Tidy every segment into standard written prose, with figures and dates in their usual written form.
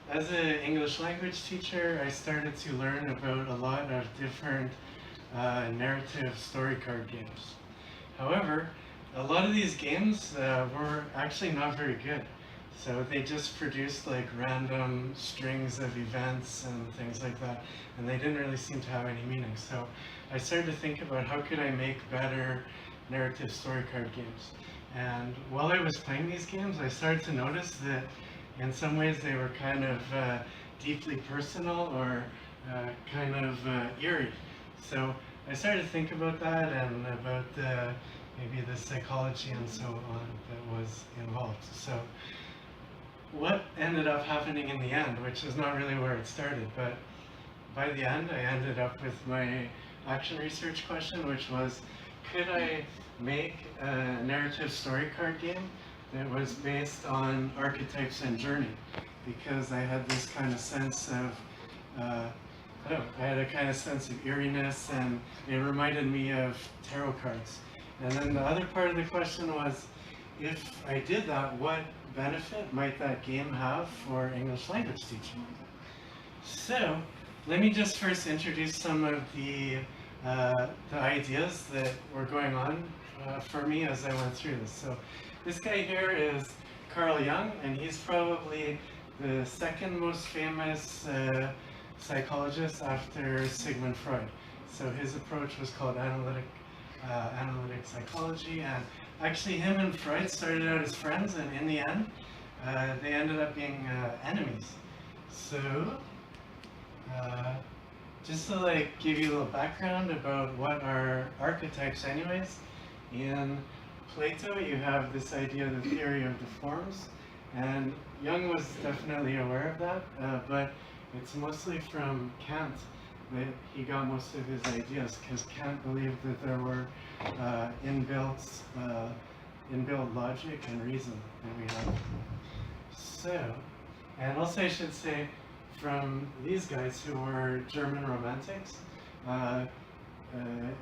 as an English language teacher, I started to learn about a lot of different narrative story card games. However, a lot of these games were actually not very good. So they just produced like random strings of events and things like that, and they didn't really seem to have any meaning. So I started to think about how could I make better narrative story card games. And while I was playing these games, I started to notice that in some ways they were kind of deeply personal or kind of eerie. So I started to think about that and about maybe the psychology and so on that was involved. So what ended up happening in the end, which is not really where it started, but by the end I ended up with my action research question, which was, could I make a narrative story card game that was based on archetypes and journey? Because I had this kind of sense of, I had a kind of sense of eeriness, and it reminded me of tarot cards. And then the other part of the question was, if I did that, what benefit might that game have for English language teaching? So let me just first introduce some of the ideas that were going on for me as I went through this. So this guy here is Carl Jung, and he's probably the second most famous psychologist after Sigmund Freud. So his approach was called analytic psychology, and actually him and Freud started out as friends, and in the end they ended up being enemies. So just to like give you a little background about what are archetypes anyways, in Plato you have this idea of the theory of the forms, and Jung was definitely aware of that, but it's mostly from Kant that he got most of his ideas, because Kant believed that there were inbuilt logic and reason that we have. So, and also I should say, from these guys who were German romantics,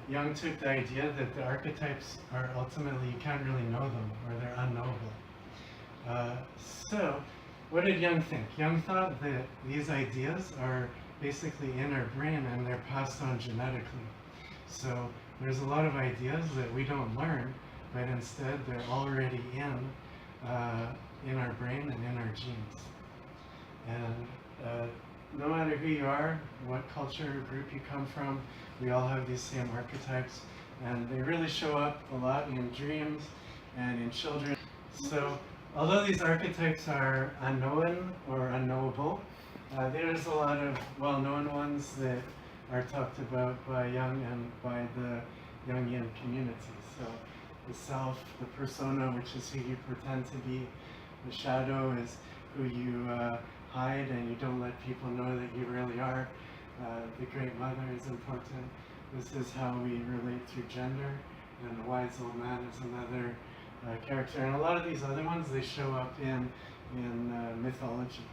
Jung took the idea that the archetypes are ultimately, you can't really know them, or they're unknowable. So, what did Jung think? Jung thought that these ideas are basically in our brain and they're passed on genetically. So there's a lot of ideas that we don't learn, but instead they're already in our brain and in our genes. And no matter who you are, what culture or group you come from, we all have these same archetypes, and they really show up a lot in dreams and in children. So although these archetypes are unknown or unknowable, there's a lot of well-known ones that are talked about by Jung and by the Jungian community. So the self, the persona, which is who you pretend to be. The shadow is who you hide and you don't let people know that you really are. The great mother is important. This is how we relate through gender. And the wise old man is another character. And a lot of these other ones, they show up in mythology.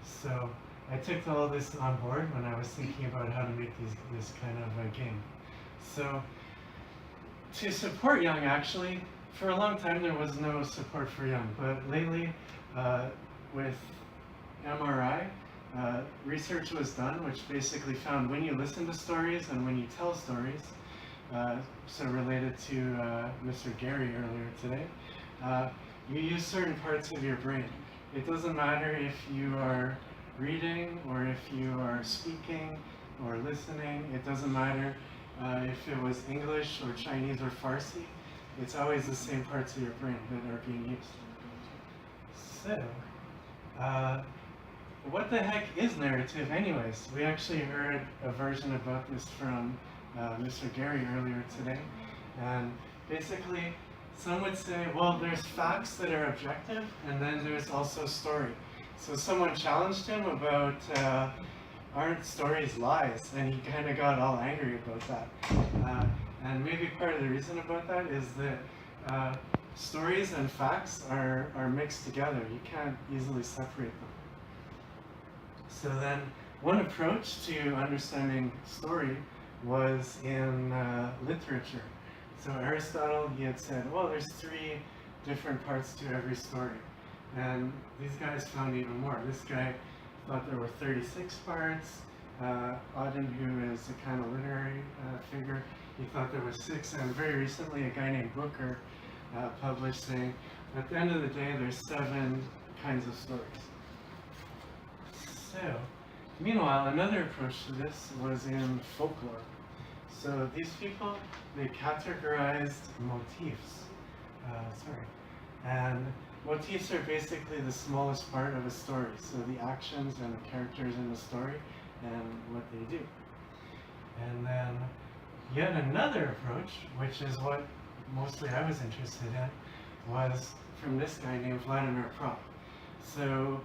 So I took all this on board when I was thinking about how to make this kind of a game. So to support Jung, actually, for a long time there was no support for Jung, but lately with MRI, research was done which basically found when you listen to stories and when you tell stories, so related to Mr. Gary earlier today, you use certain parts of your brain. It doesn't matter if you are reading or if you are speaking or listening. It doesn't matter if it was English or Chinese or Farsi. It's always the same parts of your brain that are being used. So, what the heck is narrative anyways? We actually heard a version about this from Mr. Gary earlier today. And basically, some would say, well, there's facts that are objective, and then there's also story. So someone challenged him about, aren't stories lies? And he kind of got all angry about that. And maybe part of the reason about that is that stories and facts are mixed together. You can't easily separate them. So then, one approach to understanding story was in literature. So Aristotle, he had said, well, there's three different parts to every story. And these guys found even more. This guy thought there were 36 parts. Auden, who is a kind of literary figure, he thought there was 6. And very recently, a guy named Booker published saying, at the end of the day, there's 7 kinds of stories. So, meanwhile, another approach to this was in folklore. So these people, they categorized motifs. And motifs are basically the smallest part of a story. So the actions and the characters in the story and what they do. And then yet another approach, which is what mostly I was interested in, was from this guy named Vladimir Prop. So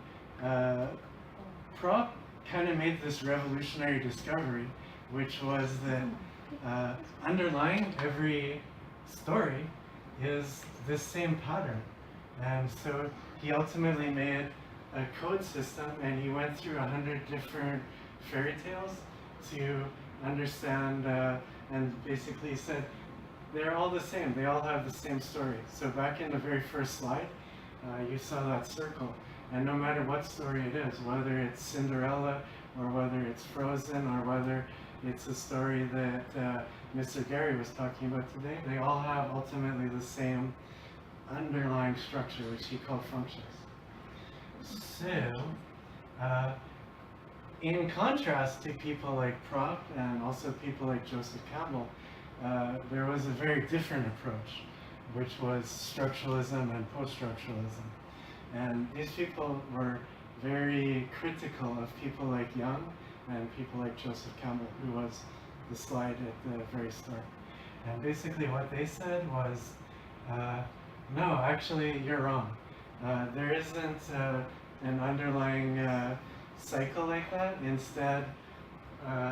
Prop kind of made this revolutionary discovery, which was that underlying every story is this same pattern. And so he ultimately made a code system, and he went through 100 different fairy tales to understand, and basically said they're all the same, they all have the same story. So back in the very first slide, you saw that circle. And no matter what story it is, whether it's Cinderella, or whether it's Frozen, or whether it's a story that Mr. Gary was talking about today, they all have ultimately the same underlying structure, which he called functions. So, in contrast to people like Prop and also people like Joseph Campbell, there was a very different approach, which was structuralism and post-structuralism. And these people were very critical of people like Young and people like Joseph Campbell, who was the slide at the very start. And basically what they said was, no, actually you're wrong. There isn't an underlying cycle like that. Instead,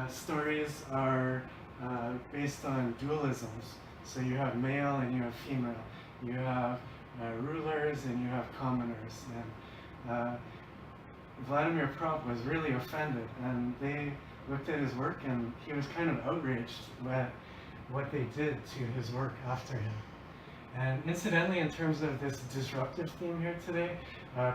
stories are based on dualisms. So you have male and you have female. You have rulers and you have commoners. And Vladimir Prop was really offended, and they looked at his work, and he was kind of outraged at what they did to his work after him. And incidentally, in terms of this disruptive theme here today,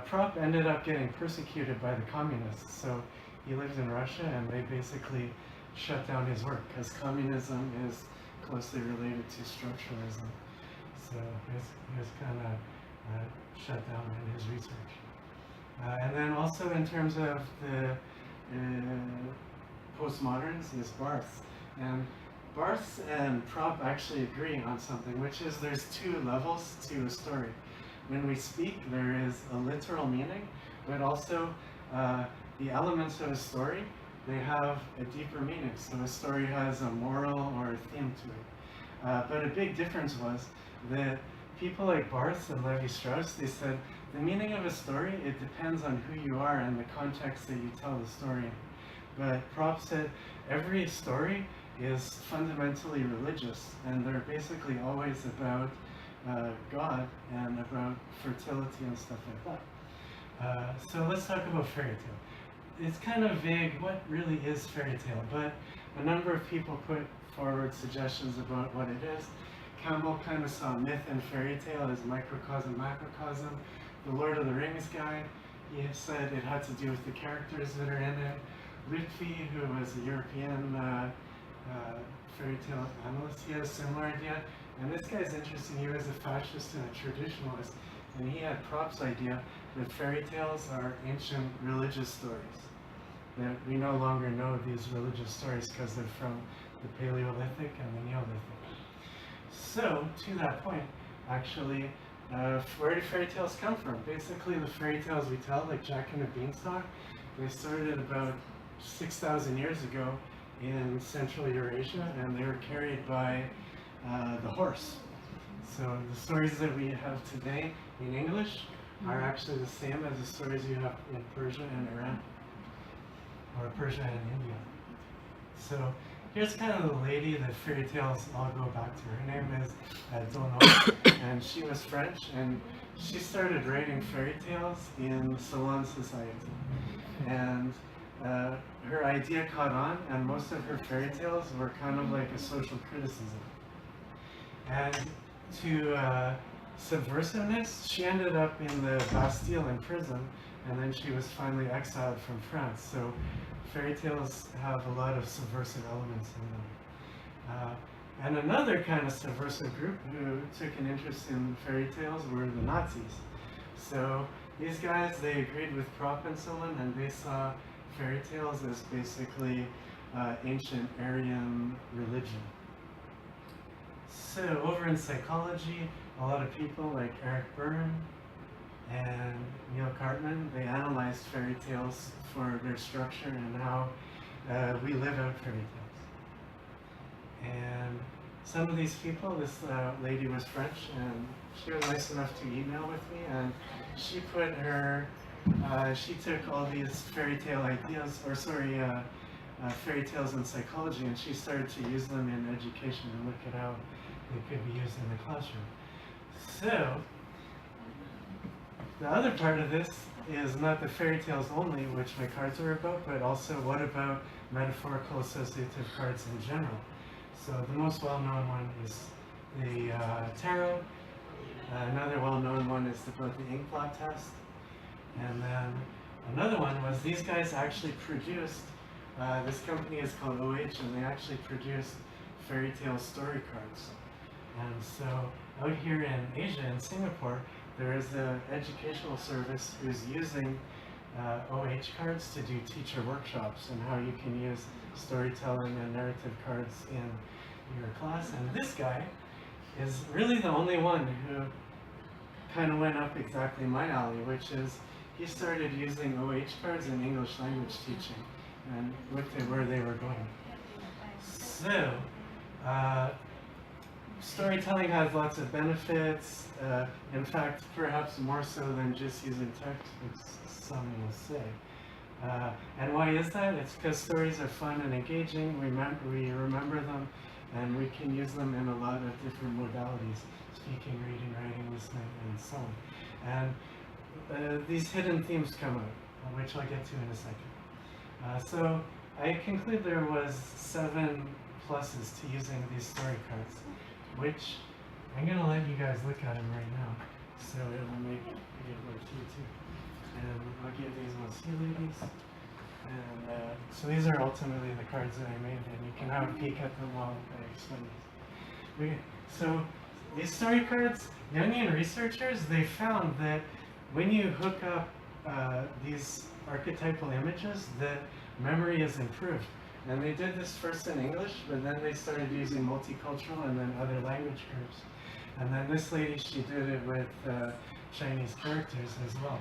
Prop ended up getting persecuted by the communists. So he lived in Russia, and they basically shut down his work, because communism is closely related to structuralism. So he was kind of shut down in his research. And then also in terms of the postmoderns is Barthes. And Barthes and Prop actually agree on something, which is there's 2 levels to a story. When we speak, there is a literal meaning, but also the elements of a story, they have a deeper meaning. So a story has a moral or a theme to it. But a big difference was that people like Barthes and Levi-Strauss, they said, the meaning of a story, it depends on who you are and the context that you tell the story in. But Prop said, every story is fundamentally religious, and they're basically always about God and about fertility and stuff like that. So let's talk about fairy tale. It's kind of vague, what really is fairy tale? But a number of people put forward suggestions about what it is. Campbell kind of saw myth and fairy tale as microcosm, macrocosm. The Lord of the Rings guy, he said it had to do with the characters that are in it. Lutfi, who was a European fairy tale analyst, he had a similar idea. And this guy's interesting, he was a fascist and a traditionalist. And he had Prop's idea that fairy tales are ancient religious stories. That we no longer know these religious stories because they're from the Paleolithic and the Neolithic. So, to that point, actually, where do fairy tales come from? Basically, the fairy tales we tell, like Jack and the Beanstalk, they started about 6,000 years ago in Central Eurasia, and they were carried by the horse. So the stories that we have today in English are actually the same as the stories you have in Persia and Iran, or Persia and India. So here's kind of the lady that fairy tales all go back to. Her name is Dono, and she was French, and she started writing fairy tales in Salon society. And her idea caught on, and most of her fairy tales were kind of like a social criticism. And to subversiveness, she ended up in the Bastille in prison, and then she was finally exiled from France. So fairy tales have a lot of subversive elements in them. And another kind of subversive group who took an interest in fairy tales were the Nazis. So these guys, they agreed with Propp and so on, and they saw fairy tales as basically ancient Aryan religion. So over in psychology, a lot of people like Eric Byrne and Neil Cartman, they analyzed fairy tales for their structure and how we live out fairy tales. And some of these people, this lady was French, and she was nice enough to email with me, and she put her, she took all these fairy tale ideas, or sorry, fairy tales in psychology, and she started to use them in education and look at how they could be used in the classroom. So, the other part of this is not the fairy tales only, which my cards are about, but also what about metaphorical associative cards in general. So the most well-known one is the tarot. Another well-known one is about the ink blot test. And then another one was these guys actually produced, this company is called OH, and they actually produced fairy tale story cards. And so out here in Asia, in Singapore, there is an educational service who's using OH cards to do teacher workshops and how you can use storytelling and narrative cards in your class. And this guy is really the only one who kind of went up exactly my alley, which is he started using OH cards in English language teaching and looked at where they were going. So, storytelling has lots of benefits. In fact, perhaps more so than just using textbooks, some will say. And why is that? It's because stories are fun and engaging. We remember them, and we can use them in a lot of different modalities: speaking, reading, writing, listening, and so on. And these hidden themes come out, which I'll get to in a second. So I conclude there was 7 pluses to using these story cards, which I'm going to let you guys look at them right now, so it will make it work for you too. And I'll give these ones to you ladies. And so these are ultimately the cards that I made, and you can have a peek at them while I explain these. So these story cards, Jungian researchers, they found that when you hook up these archetypal images, that memory is improved. And they did this first in English, but then they started using multicultural and then other language groups. And then this lady, she did it with Chinese characters as well.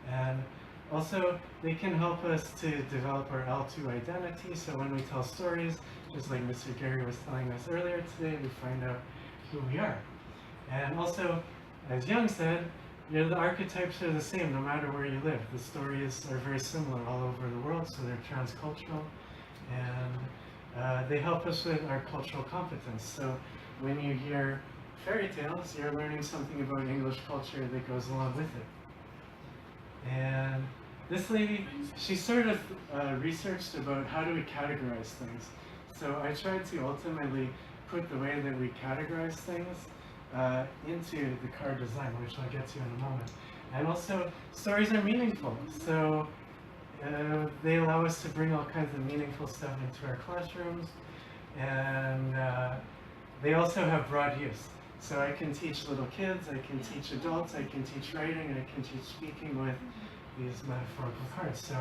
And also, they can help us to develop our L2 identity, so when we tell stories, just like Mr. Gary was telling us earlier today, we find out who we are. And also, as Jung said, the archetypes are the same no matter where you live. The stories are very similar all over the world, so they're transcultural. And they help us with our cultural competence. So when you hear fairy tales, you're learning something about English culture that goes along with it. And this lady, she sort of researched about how do we categorize things. So I tried to ultimately put the way that we categorize things into the card design, which I'll get to in a moment. And also, stories are meaningful. So they allow us to bring all kinds of meaningful stuff into our classrooms, and they also have broad use. So I can teach little kids, I can teach adults, I can teach writing, I can teach speaking with these metaphorical cards. So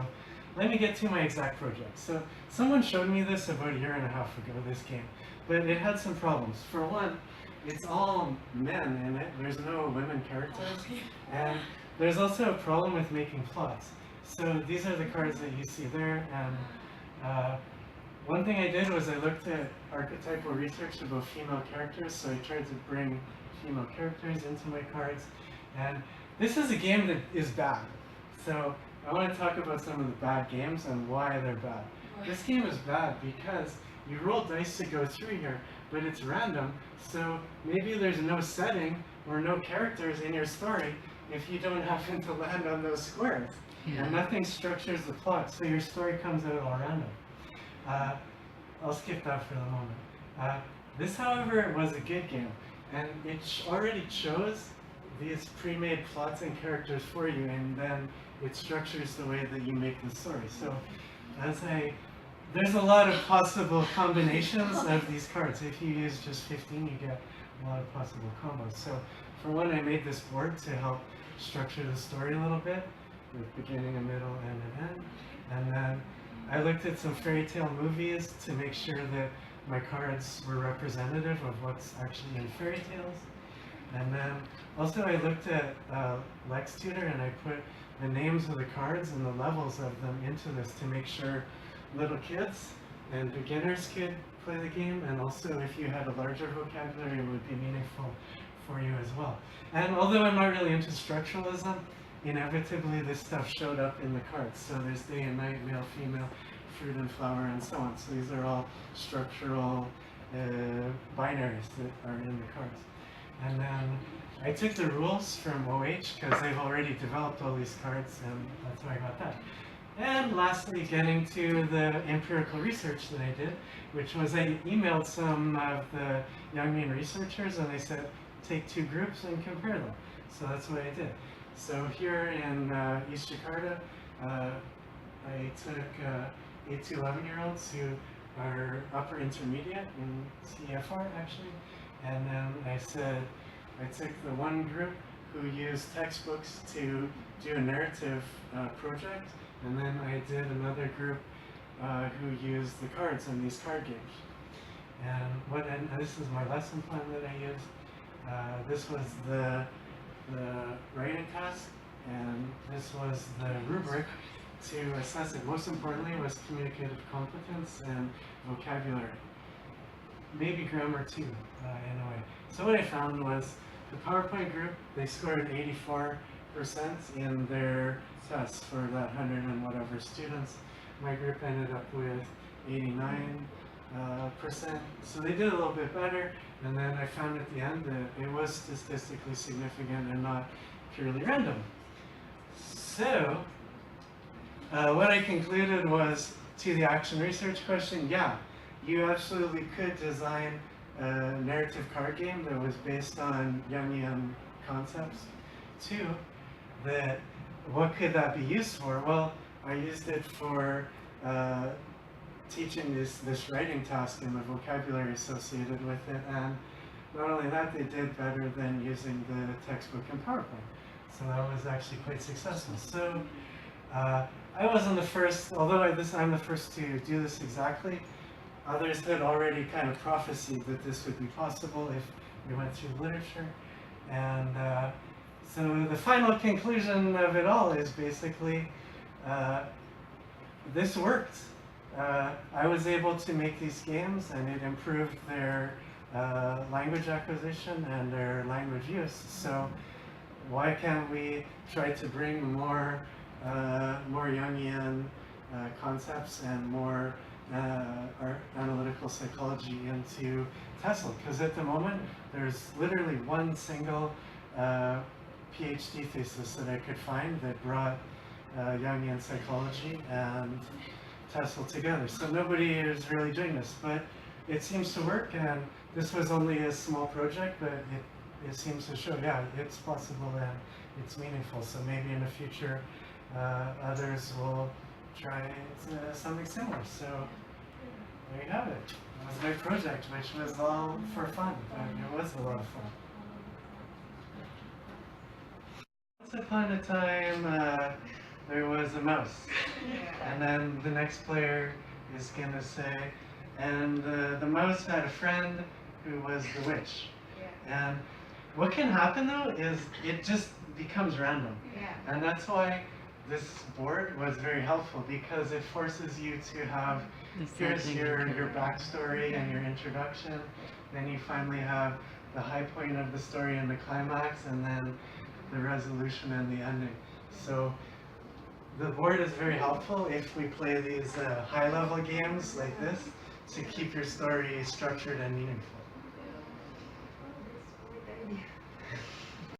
let me get to my exact project. So someone showed me this about 1.5 years ago, this game, but it had some problems. For one, it's all men in it, there's no women characters, and there's also a problem with making plots. So these are the cards that you see there, and one thing I did was I looked at archetypal research about female characters, so I tried to bring female characters into my cards. And this is a game that is bad. So I want to talk about some of the bad games and why they're bad. This game is bad because you roll dice to go through here, but it's random, so maybe there's no setting or no characters in your story if you don't happen to land on those squares. Yeah. And nothing structures the plot, so your story comes out all random. I'll skip that for the moment. This, however, was a good game, and it already chose these pre-made plots and characters for you, and then it structures the way that you make the story. So there's a lot of possible combinations of these cards. If you use just 15, you get a lot of possible combos. So for one, I made this board to help structure the story a little bit, with beginning, a middle, and an end. And then I looked at some fairy tale movies to make sure that my cards were representative of what's actually in fairy tales. And then also I looked at LexTutor, and I put the names of the cards and the levels of them into this to make sure little kids and beginners could play the game, and also if you had a larger vocabulary, it would be meaningful for you as well. And although I'm not really into structuralism, inevitably this stuff showed up in the cards. So there's day and night, male, female, fruit and flower, and so on. So these are all structural binaries that are in the cards. And then I took the rules from OH because they've already developed all these cards, and that's how I got that. And lastly, getting to the empirical research that I did, which was I emailed some of the Jungian researchers, and they said, take 2 groups and compare them. So that's what I did. So here in East Jakarta, I took 8 to 11-year-olds who are upper intermediate in CFR actually, and then I took the one group who used textbooks to do a narrative project, and then I did another group who used the cards in these card games. And this is my lesson plan that I used. This was the writing task, and this was the rubric to assess it. Most importantly was communicative competence and vocabulary. Maybe grammar too, in a way. So what I found was the PowerPoint group, they scored 84% in their tests for that 100 and whatever students. My group ended up with 89%. So they did a little bit better, and then I found at the end that it was statistically significant and not purely random. So what I concluded was, to the action research question, yeah, you absolutely could design a narrative card game that was based on Jungian concepts. 2, that what could that be used for? Well, I used it for teaching this writing task and the vocabulary associated with it, and not only that, they did better than using the textbook and PowerPoint. So that was actually quite successful. So I wasn't the first, although I'm the first to do this exactly. Others had already kind of prophesied that this would be possible if we went through the literature. And so the final conclusion of it all is basically this worked. I was able to make these games, and it improved their language acquisition and their language use. So why can't we try to bring more Jungian concepts and more analytical psychology into TESOL? Because at the moment, there's literally one single PhD thesis that I could find that brought Jungian psychology and TESOL together. So nobody is really doing this, but it seems to work, and this was only a small project, but it seems to show, yeah, it's possible and it's meaningful. So maybe in the future, others will try something similar. So there you have it. It was my project, which was all for fun, but it was a lot of fun. Once upon a time, there was a mouse, and then the next player is going to say, and the mouse had a friend who was the witch. And what can happen though is it just becomes random. And that's why this board was very helpful, because it forces you to have, here's your backstory and your introduction, then you finally have the high point of the story and the climax, and then the resolution and the ending. So the board is very helpful if we play these high-level games like this to keep your story structured and meaningful.